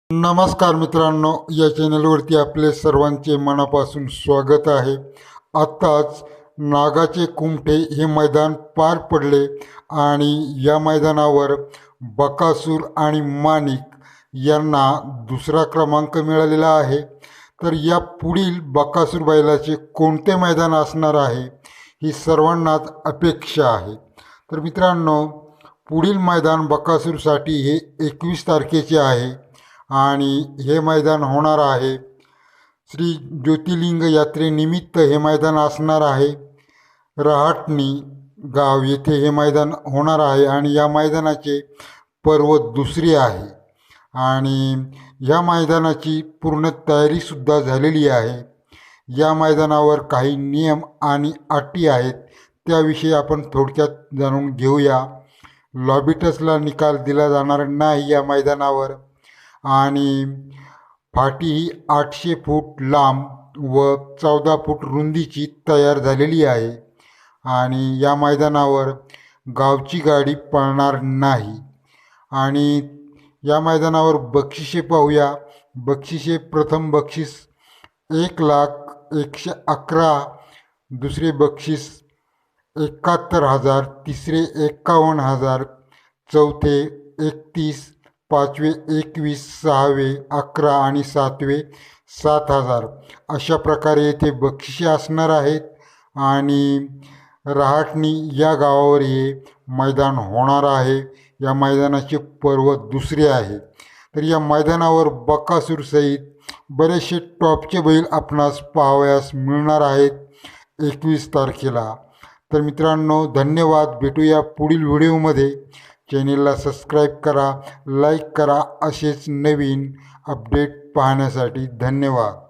नमस्कार मित्रांनो, या चॅनलवरती आपले सर्वांचे मनापासून स्वागत आहे। आत्ताच नागाचे कुमठे हे मैदान पार पडले आणि या मैदानावर बकासूर आणि माणिक यांना दुसरा क्रमांक मिळालेला आहे। तर या पुढील बकासूर बैलाचे कोणते मैदान असणार आहे ही सर्वांनाच अपेक्षा आहे। तर मित्रांनो, पुढील मैदान बकासूरसाठी हे 21 तारखेचे आहे आणि हे मैदान होणार आहे श्री ज्योतिर्लिंग यात्रेनिमित्त हे मैदान असणार आहे। रहाटणी गाव येथे हे मैदान होणार आहे आणि या मैदानाचे पर्व दुसरे आहे आणि या मैदानाची पूर्ण तयारीसुद्धा झालेली आहे। या मैदानावर काही नियम आणि अटी आहेत, त्याविषयी आपण थोडक्यात जाणून घेऊया। लॉबिटसला निकाल दिला जाणार नाही या मैदानावर आणि फाटी ही 800 फूट लांब व 14 फूट रुंदीची तयार झालेली आहे आणि या मैदानावर गावची गाडी पळणार नाही। आणि या मैदानावर बक्षिसे पाहूया। बक्षिसे, प्रथम बक्षीस 1,01,11, दुसरे बक्षीस 71,000, तिसरे 51,000, चौथे 31, पाचवे 21, सहावे 11 आणि सातवे 7,000 अशा प्रकारे येथे बक्षिसे असणार आहेत। आणि रहाटणी या गावावर हे मैदान होणार आहे। या मैदानाचे पर्व दुसरे आहे। तर या मैदानावर बकासूरसहित बरेचसे टॉपचे बैल आपणास पाहावयास मिळणार आहेत 21 तारखेला। तर मित्रांनो, धन्यवाद। भेटूया पुढील व्हिडिओमध्ये। चॅनेलला सबस्क्राईब करा, लाईक करा असेच नवीन अपडेट पाहण्यासाठी। धन्यवाद।